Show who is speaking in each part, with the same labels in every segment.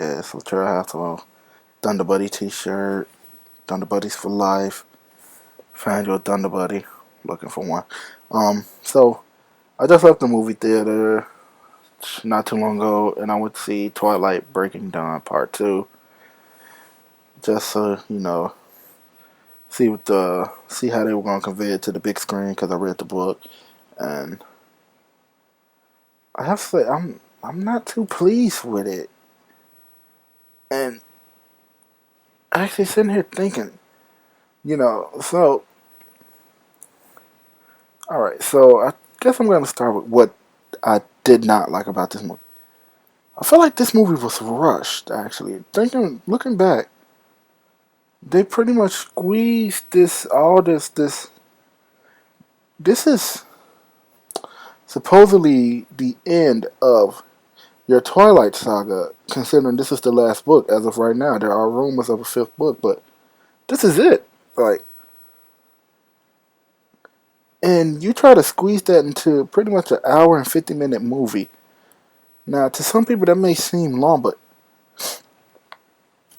Speaker 1: Yeah, so try to have a Thunder Buddy t-shirt, Thunder Buddies for life. Find your Thunder Buddy. Looking for one. So I just left the movie theater not too long ago, and I went to see Twilight Breaking Dawn Part Two, just so see how they were gonna convey it to the big screen because I read the book, and I have to say I'm not too pleased with it, and actually sitting here thinking, so all right, so I guess I'm gonna start with what I did not like about this movie. I feel like this movie was rushed. Actually, looking back, they pretty much squeezed this all this. This is supposedly the end of your Twilight saga, considering this is the last book as of right now. There are rumors of a fifth book, but this is it. Like, and you try to squeeze that into pretty much an hour and 50-minute movie. Now, to some people that may seem long, but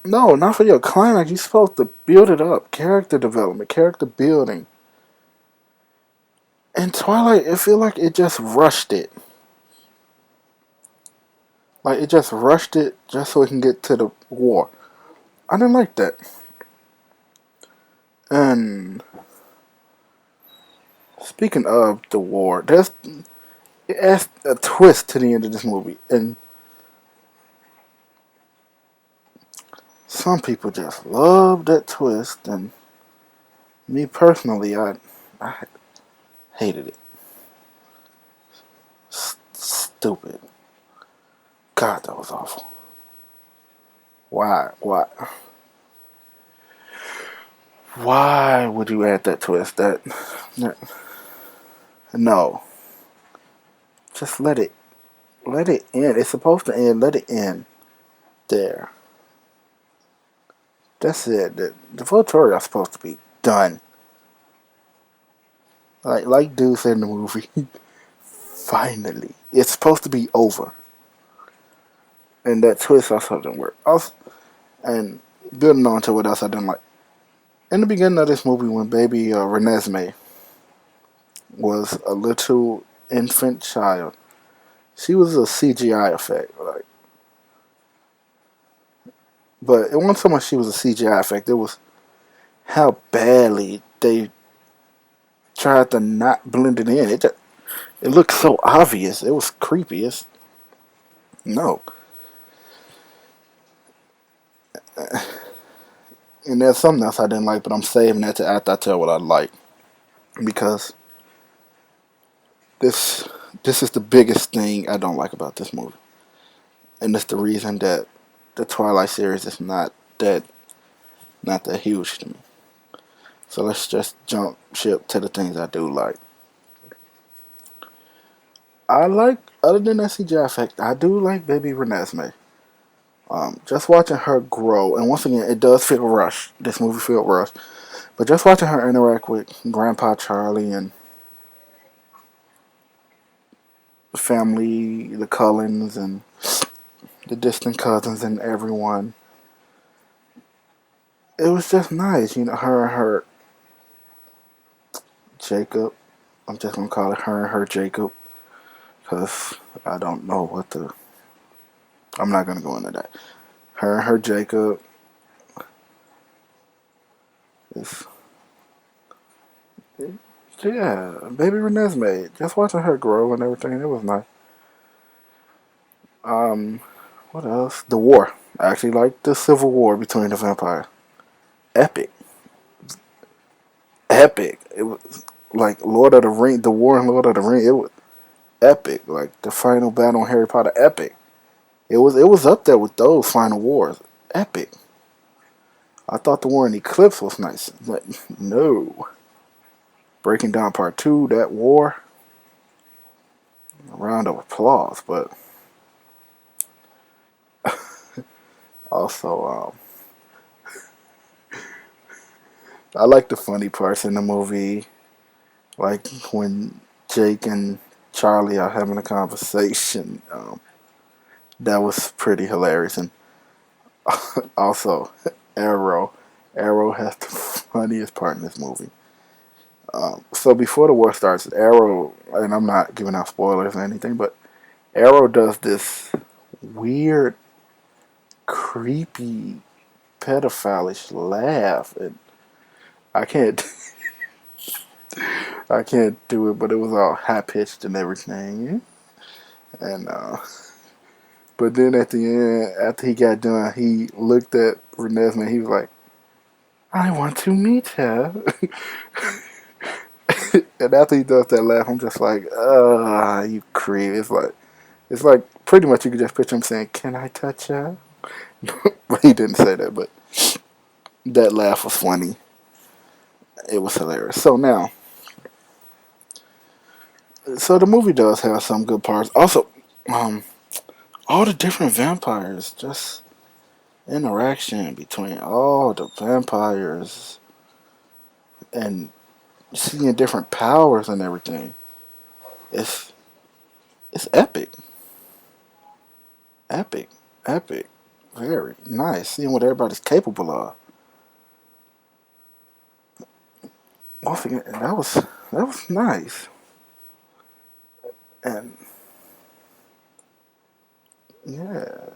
Speaker 1: no, not for your climax. You're supposed to build it up, character development, character building. And Twilight, it feel like it just rushed it. Like it just rushed it just so it can get to the war. I didn't like that. And speaking of the war, it adds a twist to the end of this movie, and some people just love that twist, and me personally, I hated it. Stupid. God, that was awful. Why? Why would you add that twist? That no. Just let it end. It's supposed to end. Let it end there. That's it. The full story is supposed to be done. Like dude said in the movie, finally, it's supposed to be over. And that twist also didn't work. Also, and building on to what else I didn't like. In the beginning of this movie, when baby Renesmee was a little infant child, she was a CGI effect. But it wasn't so much she was a CGI effect. It was how badly they tried to not blend it in. It looked so obvious. It was creepy. No. And there's something else I didn't like, but I'm saving that to after I tell what I like, because this this is the biggest thing I don't like about this movie, and it's the reason that the Twilight series is not that huge to me. So let's just jump ship to the things I do like. I like, other than that CGI effect, I do like Baby Renesmee. Just watching her grow, and once again, it does feel rushed. This movie feels rushed, but just watching her interact with Grandpa Charlie and the family, the Cullens, and the distant cousins, and everyone, it was just nice. Her and her Jacob. I'm just gonna call it her and her Jacob, because I don't know what the. I'm not gonna go into that. Her and her Jacob is, yeah, baby Renesmee. Just watching her grow and everything, it was nice. Um, what else? The war. I actually liked the civil war between the vampires. Epic, epic. It was like Lord of the Ring, the war in Lord of the Ring. It was epic. Like the final battle in Harry Potter. Epic. It was up there with those final wars. Epic. I thought the war in Eclipse was nice, but no. Breaking Down Part 2, that war, a round of applause. But also, I like the funny parts in the movie, like when Jake and Charlie are having a conversation. That was pretty hilarious. And Also, Arrow. Arrow has the funniest part in this movie. So before the war starts, Arrow, and I'm not giving out spoilers or anything, but Arrow does this weird, creepy, pedophilish laugh, and I can't, I can't do it. But it was all high pitched and everything, and but then at the end, after he got done, he looked at Renesmee. He was like, "I want to meet her." And after he does that laugh, I'm just like, you creep. It's like pretty much you could just picture him saying, "Can I touch her?" But he didn't say that. But that laugh was funny. It was hilarious. So the movie does have some good parts. Also, um, all the different vampires, just interaction between all the vampires and seeing different powers and everything. It's it's epic, epic, epic. Very nice. Seeing what everybody's capable of. Once again, that was nice. And yeah,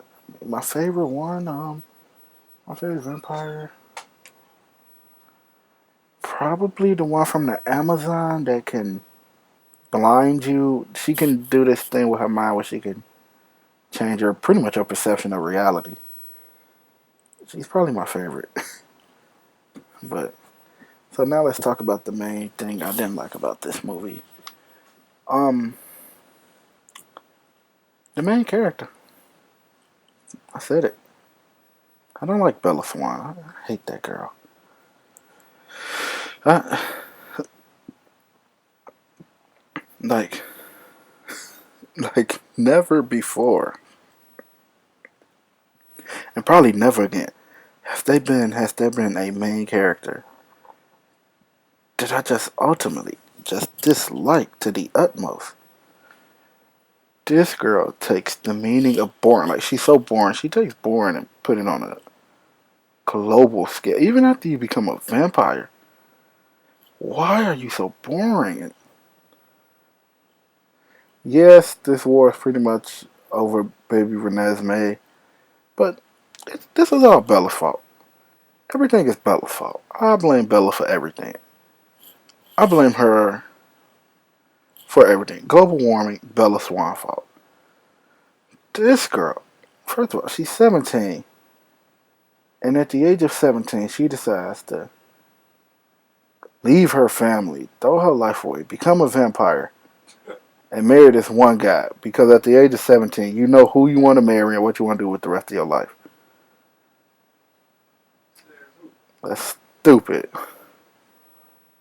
Speaker 1: my favorite one, my favorite vampire, probably the one from the Amazon that can blind you. She can do this thing with her mind where she can change her pretty much her perception of reality. She's probably my favorite. But so now let's talk about the main thing I didn't like about this movie. Um, the main character. I said it. I don't like Bella Swan. I hate that girl. I, like like never before, and probably never again. Has there been a main character that I just ultimately just dislike to the utmost? This girl takes the meaning of boring. Like she's so boring. She takes boring and put it on a global scale. Even after you become a vampire, why are you so boring? Yes, this war is pretty much over baby Renesmee, but this is all Bella's fault. Everything is Bella's fault. I blame Bella for everything. I blame her for everything. Global warming, Bella Swan fault. This girl, first of all, she's 17, and at the age of 17, she decides to leave her family, throw her life away, become a vampire, and marry this one guy. Because at the age of 17, you know who you want to marry and what you want to do with the rest of your life. That's stupid.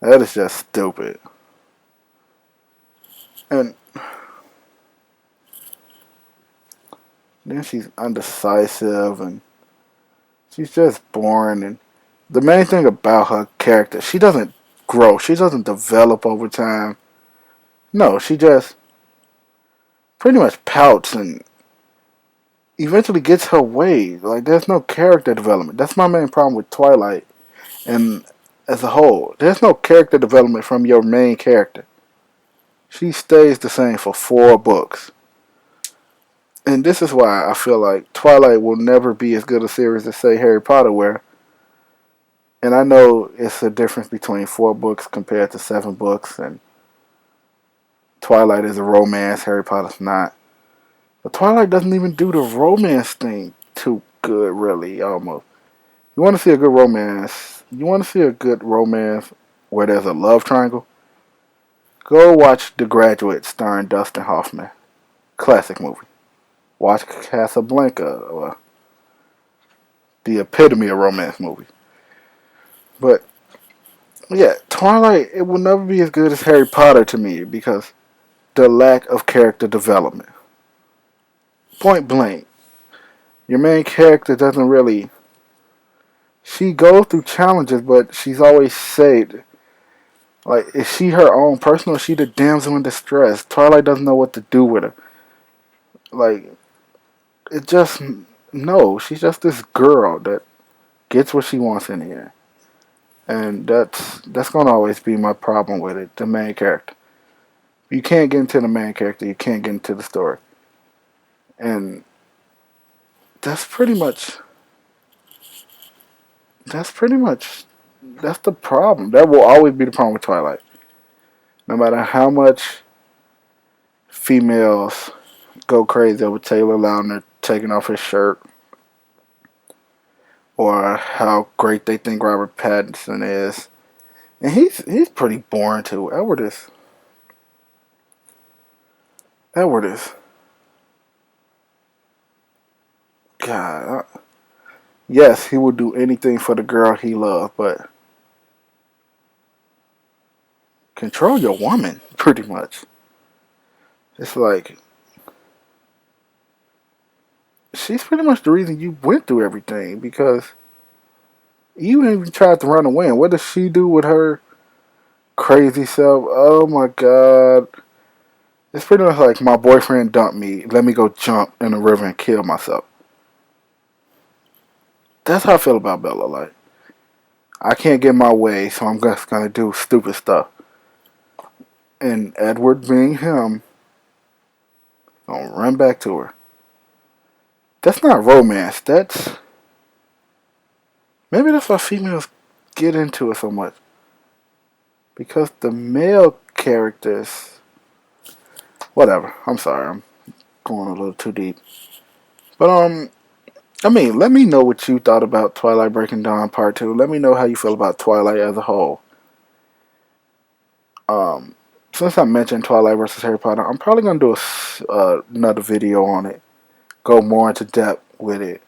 Speaker 1: That is just stupid. And then she's undecisive and she's just boring. And the main thing about her character, she doesn't grow. She doesn't develop over time. No, she just pretty much pouts and eventually gets her way. Like there's no character development. That's my main problem with Twilight and as a whole. There's no character development from your main character. She stays the same for 4 books. And this is why I feel like Twilight will never be as good a series as say Harry Potter where and I know it's a difference between 4 books compared to 7 books and Twilight is a romance, Harry Potter's not. But Twilight doesn't even do the romance thing too good, really, almost. You want to see a good romance? You want to see a good romance where there's a love triangle? Go watch The Graduate starring Dustin Hoffman. Classic movie. Watch Casablanca, or the epitome of romance movie. But yeah, Twilight, it will never be as good as Harry Potter to me because the lack of character development. Point blank. Your main character doesn't really. She goes through challenges, but she's always saved. Like, is she her own person or is she the damsel in distress? Twilight doesn't know what to do with her. Like, it just. No, she's just this girl that gets what she wants in the end. And that's gonna always be my problem with it, the main character. You can't get into the main character, you can't get into the story. And that's pretty much that's pretty much that's the problem. That will always be the problem with Twilight. No matter how much females go crazy over Taylor Lautner taking off his shirt, or how great they think Robert Pattinson is, and he's pretty boring too. Edward is God. Yes, he would do anything for the girl he loved, but control your woman, pretty much. It's like she's pretty much the reason you went through everything, because you even tried to run away. And what does she do with her crazy self? Oh my god. It's pretty much like my boyfriend dumped me. Let me go jump in the river and kill myself. That's how I feel about Bella. Like, I can't get my way, so I'm just gonna do stupid stuff. And Edward, being him, gonna run back to her. That's not romance. Maybe that's why females get into it so much, because the male characters. Whatever. I'm sorry. I'm going a little too deep. But I mean, let me know what you thought about Twilight Breaking Dawn Part 2. Let me know how you feel about Twilight as a whole. Um, since I mentioned Twilight versus Harry Potter, I'm probably going to do another video on it. Go more into depth with it.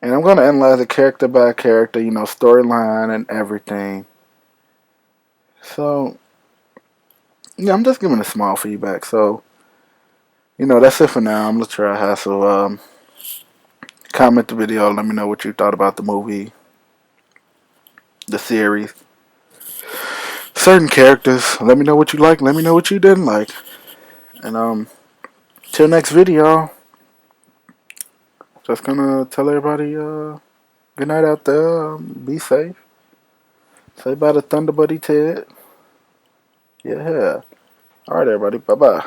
Speaker 1: And I'm going to analyze it character by character, storyline and everything. So, yeah, I'm just giving a small feedback. So, that's it for now. I'm going to try Hassel. Comment the video. Let me know what you thought about the movie, the series, certain characters. Let me know what you like. Let me know what you didn't like. And till next video, just gonna tell everybody good night out there. Be safe. Say bye to Thunder Buddy Ted. Yeah. All right, everybody. Bye bye.